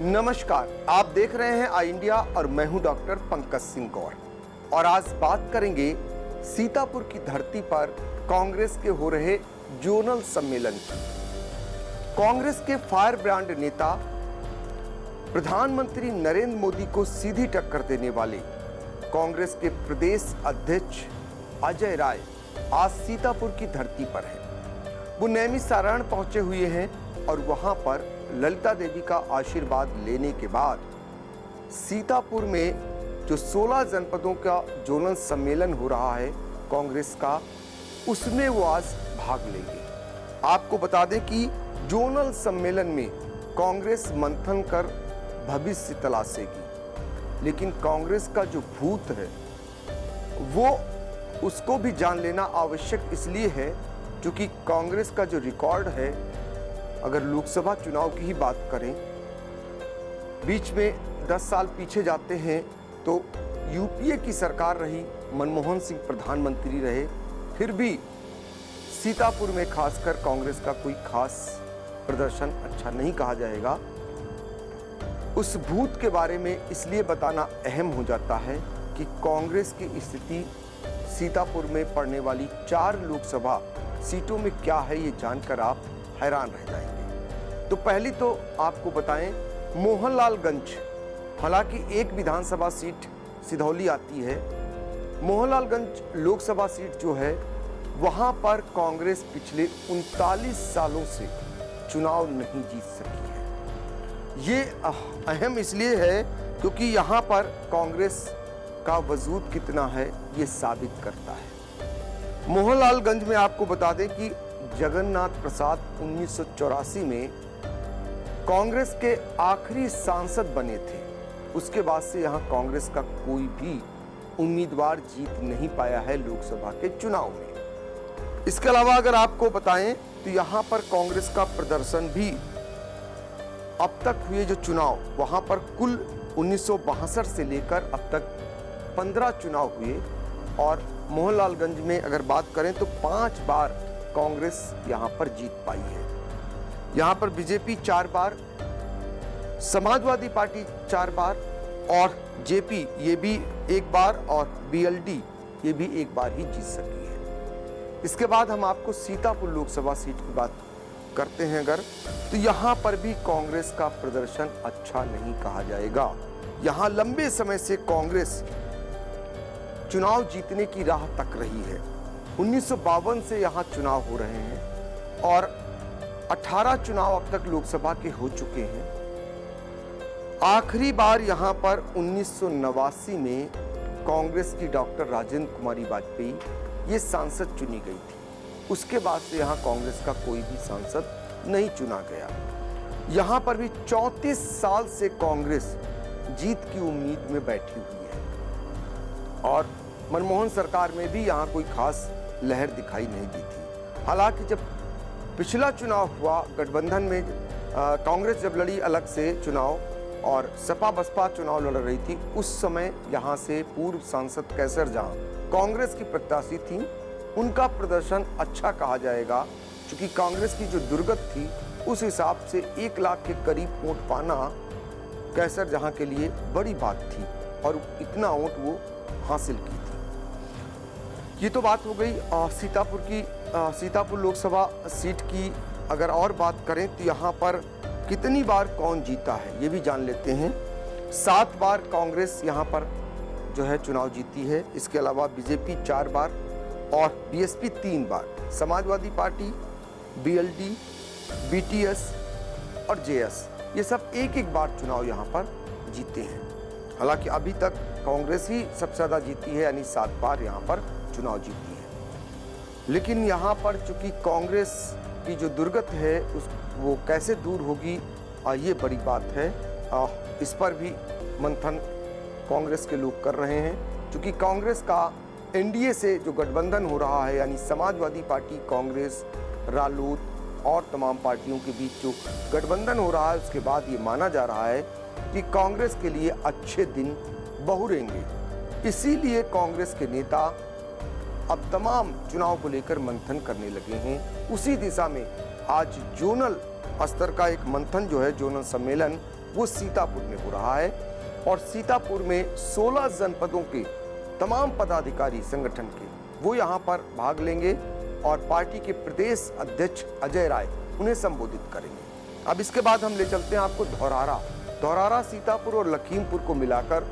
नमस्कार, आप देख रहे हैं आई इंडिया और मैं हूं डॉक्टर पंकज सिंह गौर। और आज बात करेंगे सीतापुर की धरती पर कांग्रेस के हो रहे जोनल सम्मेलन की। कांग्रेस के फायर ब्रांड नेता प्रधानमंत्री नरेंद्र मोदी को सीधी टक्कर देने वाले कांग्रेस के प्रदेश अध्यक्ष अजय राय आज सीतापुर की धरती पर हैं। वो नैमिषारण्य पहुंचे हुए हैं और वहां पर ललिता देवी का आशीर्वाद लेने के बाद सीतापुर में जो 16 जनपदों का जोनल सम्मेलन हो रहा है कांग्रेस का, उसमें वो आज भाग लेंगे। आपको बता दें कि जोनल सम्मेलन में कांग्रेस मंथन कर भविष्य तलाशेगी, लेकिन कांग्रेस का जो भूत है वो उसको भी जान लेना आवश्यक इसलिए है क्योंकि कांग्रेस का जो रिकॉर्ड है, अगर लोकसभा चुनाव की ही बात करें, बीच में 10 साल पीछे जाते हैं तो यूपीए की सरकार रही, मनमोहन सिंह प्रधानमंत्री रहे, फिर भी सीतापुर में खासकर कांग्रेस का कोई खास प्रदर्शन अच्छा नहीं कहा जाएगा। उस भूत के बारे में इसलिए बताना अहम हो जाता है कि कांग्रेस की स्थिति सीतापुर में पड़ने वाली 4 लोकसभा सीटों में क्या है, ये जानकर आप हैरान रह जाएंगे। तो पहली तो आपको बताएं, मोहनलालगंज, हालांकि एक विधानसभा सीट सिधौली आती है, मोहनलालगंज लोकसभा सीट जो है वहां पर कांग्रेस पिछले 39 सालों से चुनाव नहीं जीत सकी है। ये अहम इसलिए है क्योंकि यहां पर कांग्रेस का वजूद कितना है ये साबित करता है। मोहनलालगंज में आपको बता दें कि जगन्नाथ प्रसाद 1984 में कांग्रेस के आखिरी सांसद बने थे। उसके बाद से यहां कांग्रेस का कोई भी उम्मीदवार जीत नहीं पाया है लोकसभा के चुनाव में। इसके अलावा अगर आपको बताएं तो यहां पर कांग्रेस का प्रदर्शन भी अब तक हुए जो चुनाव, वहां पर कुल 1962 से लेकर अब तक 15 चुनाव हुए और मोहनलालगंज में अगर बात करें तो 5 बार कांग्रेस यहां पर जीत पाई है। यहां पर बीजेपी 4 बार, समाजवादी पार्टी 4 बार और जेपी ये भी 1 बार और बीएलडी ये भी 1 बार ही जीत सकी है। इसके बाद हम आपको सीतापुर लोकसभा सीट की बात करते हैं अगर, तो यहां पर भी कांग्रेस का प्रदर्शन अच्छा नहीं कहा जाएगा। यहां लंबे समय से कांग्रेस चुनाव जीतने की राह तक रही है। 1952 से यहां चुनाव हो रहे हैं और 18 चुनाव अब तक लोकसभा के हो चुके हैं। आखिरी बार यहां पर 1989 में कांग्रेस की डॉक्टर राजेंद्र कुमारी वाजपेयी ये सांसद चुनी गई थी। उसके बाद से यहां कांग्रेस का कोई भी सांसद नहीं चुना गया। यहां पर भी 34 साल से कांग्रेस जीत की उम्मीद में बैठी हुई है और मनमोहन सरकार में भी यहां कोई खास लहर दिखाई नहीं दी थी। हालांकि जब पिछला चुनाव हुआ गठबंधन में, कांग्रेस जब लड़ी अलग से चुनाव और सपा बसपा चुनाव लड़ रही थी, उस समय यहां से पूर्व सांसद कैसर जहां कांग्रेस की प्रत्याशी थी, उनका प्रदर्शन अच्छा कहा जाएगा क्योंकि कांग्रेस की जो दुर्गत थी उस हिसाब से 1 लाख के करीब वोट पाना कैसर जहां के लिए बड़ी बात थी और इतना वोट वो हासिल की थी। ये तो बात हो गई सीतापुर की, सीतापुर लोकसभा सीट की। अगर और बात करें तो यहाँ पर कितनी बार कौन जीता है ये भी जान लेते हैं। 7 बार कांग्रेस यहाँ पर जो है चुनाव जीती है। इसके अलावा बीजेपी 4 बार और बीएसपी 3 बार, समाजवादी पार्टी, बीएलडी, बीटीएस और जेएस ये सब 1-1 बार चुनाव यहाँ पर जीते हैं। हालांकि अभी तक कांग्रेस ही सबसे ज्यादा जीती है, यानी 7 बार यहाँ पर चुनाव जीती है। लेकिन यहाँ पर चूंकि कांग्रेस की जो दुर्गत है वो कैसे दूर होगी, ये बड़ी बात है। इस पर भी मंथन कांग्रेस के लोग कर रहे हैं। क्योंकि कांग्रेस का एनडीए से जो गठबंधन हो रहा है, यानी समाजवादी पार्टी, कांग्रेस, रालोद और तमाम पार्टियों के बीच जो गठबंधन हो रहा है, उसके बाद ये माना जा रहा है कि कांग्रेस के लिए अच्छे दिन बहुरेंगे। इसीलिए कांग्रेस के नेता अब तमाम चुनाव को लेकर मंथन करने लगे हैं। उसी दिशा में आज जोनल स्तर का एक मंथन जो है, जोनल सम्मेलन वो सीतापुर में हो रहा है और सीतापुर में 16 जनपदों के तमाम पदाधिकारी संगठन के वो यहाँ पर भाग लेंगे और पार्टी के प्रदेश अध्यक्ष अजय राय उन्हें संबोधित करेंगे। अब इसके बाद हम ले चलते हैं आपको धौरारा सीतापुर और लखीमपुर को मिलाकर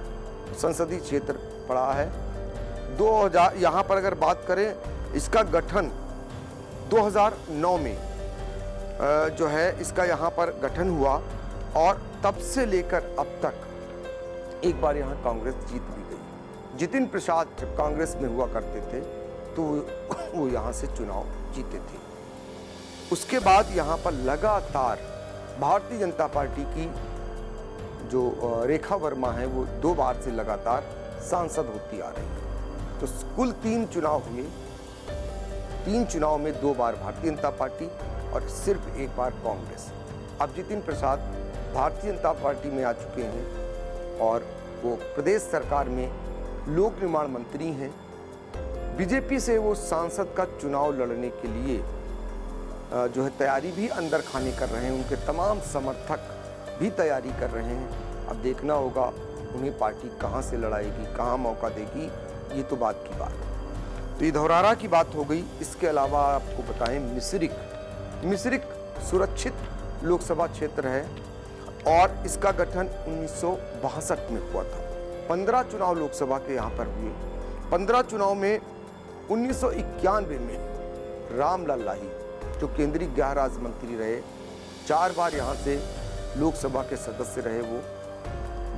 संसदीय क्षेत्र पड़ा है। 2000 यहाँ पर अगर बात करें इसका गठन 2009 में जो है इसका यहाँ पर गठन हुआ और तब से लेकर अब तक एक बार यहाँ कांग्रेस जीत भी गई। जितिन प्रसाद जब कांग्रेस में हुआ करते थे तो वो यहाँ से चुनाव जीते थे। उसके बाद यहाँ पर लगातार भारतीय जनता पार्टी की जो रेखा वर्मा है वो 2 बार से लगातार सांसद होती आ रही है। तो कुल 3 चुनाव हुए, 3 चुनाव में 2 बार भारतीय जनता पार्टी और सिर्फ 1 बार कांग्रेस। अब जितिन प्रसाद भारतीय जनता पार्टी में आ चुके हैं और वो प्रदेश सरकार में लोक निर्माण मंत्री हैं। बीजेपी से वो सांसद का चुनाव लड़ने के लिए जो है तैयारी भी अंदर खाने कर रहे हैं। उनके तमाम समर्थक भी तैयारी कर रहे हैं। अब देखना होगा उन्हें पार्टी कहां से लड़ाएगी, कहां मौका देगी, ये तो बात की बात है। तो ये धौरारा की बात हो गई। इसके अलावा आपको बताएं मिसरिक सुरक्षित लोकसभा क्षेत्र है और इसका गठन 1962 में हुआ था। 15 चुनाव लोकसभा के यहाँ पर हुए। 15 चुनाव में 1991 में रामलाल लाही जो केंद्रीय गृह राज्य मंत्री रहे, 4 बार यहाँ से लोकसभा के सदस्य रहे,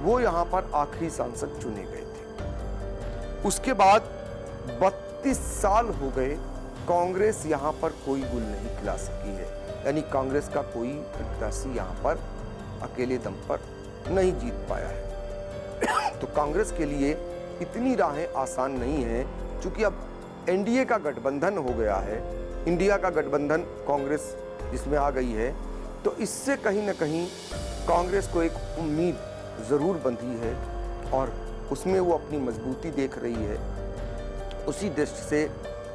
वो यहाँ पर आखिरी सांसद चुने गए थे। उसके बाद 32 साल हो गए कांग्रेस यहाँ पर कोई गुल नहीं खिला सकी है, यानी कांग्रेस का कोई प्रत्याशी यहाँ पर अकेले दम पर नहीं जीत पाया है। तो कांग्रेस के लिए इतनी राहें आसान नहीं है, क्योंकि अब एनडीए का गठबंधन हो गया है। इंडिया का गठबंधन कांग्रेस जिसमें आ गई है, तो इससे कहीं ना कहीं कांग्रेस को एक उम्मीद ज़रूर बंधी है और उसमें वो अपनी मजबूती देख रही है। उसी दृष्टि से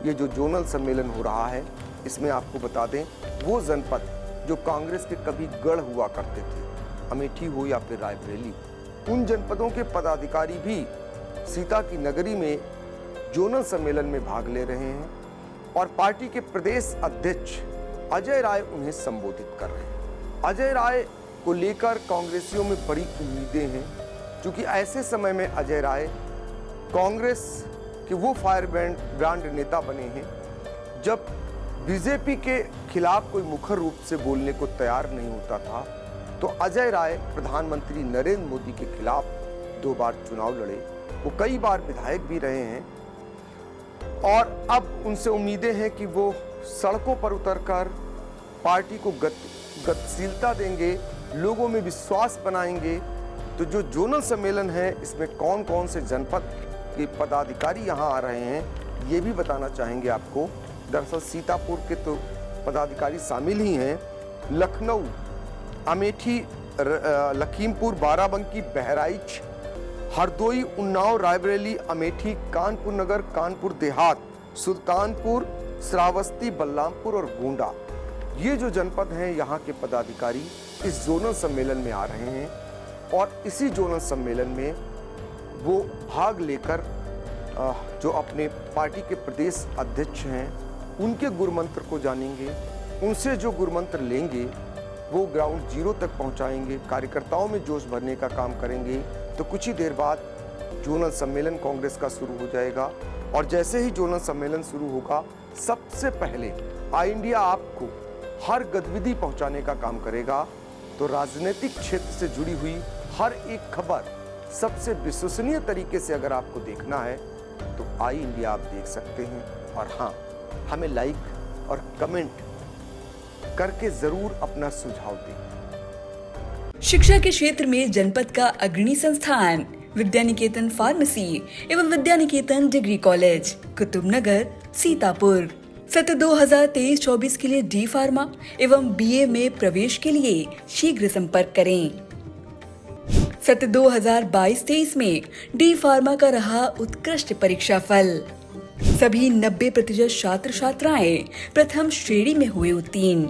ये जो जोनल सम्मेलन हो रहा है, इसमें आपको बता दें वो जनपद जो कांग्रेस के कभी गढ़ हुआ करते थे, अमेठी हो या फिर रायबरेली, उन जनपदों के पदाधिकारी भी सीता की नगरी में जोनल सम्मेलन में भाग ले रहे हैं और पार्टी के प्रदेश अध्यक्ष अजय राय उन्हें संबोधित कर रहे हैं। अजय राय को लेकर कांग्रेसियों में बड़ी उम्मीदें हैं, क्योंकि ऐसे समय में अजय राय कांग्रेस के वो फायर ब्रांड नेता बने हैं जब बीजेपी के खिलाफ कोई मुखर रूप से बोलने को तैयार नहीं होता था, तो अजय राय प्रधानमंत्री नरेंद्र मोदी के खिलाफ 2 बार चुनाव लड़े। वो कई बार विधायक भी रहे हैं और अब उनसे उम्मीदें हैं कि वो सड़कों पर उतरकर पार्टी को गतिशीलता देंगे, लोगों में विश्वास बनाएंगे। तो जो जोनल सम्मेलन है, इसमें कौन कौन से जनपद के पदाधिकारी यहाँ आ रहे हैं, ये भी बताना चाहेंगे आपको। दरअसल सीतापुर के तो पदाधिकारी शामिल ही हैं, लखनऊ, अमेठी, लखीमपुर, बाराबंकी, बहराइच, हरदोई, उन्नाव, रायबरेली, अमेठी, कानपुर नगर, कानपुर देहात, सुल्तानपुर, श्रावस्ती, बलरामपुर और गोंडा, ये जो जनपद हैं, यहाँ के पदाधिकारी इस जोनल सम्मेलन में आ रहे हैं और इसी जोनल सम्मेलन में वो भाग लेकर जो अपने पार्टी के प्रदेश अध्यक्ष हैं उनके गुरुमंत्र को जानेंगे। उनसे जो गुरुमंत्र लेंगे वो ग्राउंड जीरो तक पहुंचाएंगे, कार्यकर्ताओं में जोश भरने का काम करेंगे। तो कुछ ही देर बाद जोनल सम्मेलन कांग्रेस का शुरू हो जाएगा और जैसे ही जोनल सम्मेलन शुरू होगा, सबसे पहले आई इंडिया आपको हर गतिविधि पहुंचाने का काम करेगा। तो राजनीतिक क्षेत्र से जुड़ी हुई हर एक खबर सबसे विश्वसनीय तरीके से अगर आपको देखना है तो आई इंडिया आप देख सकते हैं। और हाँ, हमें लाइक और कमेंट करके जरूर अपना सुझाव दें। शिक्षा के क्षेत्र में जनपद का अग्रणी संस्थान विद्यानिकेतन फार्मेसी एवं विद्यानिकेतन डिग्री कॉलेज, कुतुबनगर, सीतापुर। सत्र 2023-24 के लिए डी फार्मा एवं बीए में प्रवेश के लिए शीघ्र संपर्क करें। सत्र 2022-23 में डी फार्मा का रहा उत्कृष्ट परीक्षा फल। सभी 90% छात्र छात्राएं प्रथम श्रेणी में हुए उत्तीर्ण।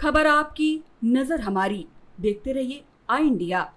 खबर आपकी, नजर हमारी। देखते रहिए आई इंडिया।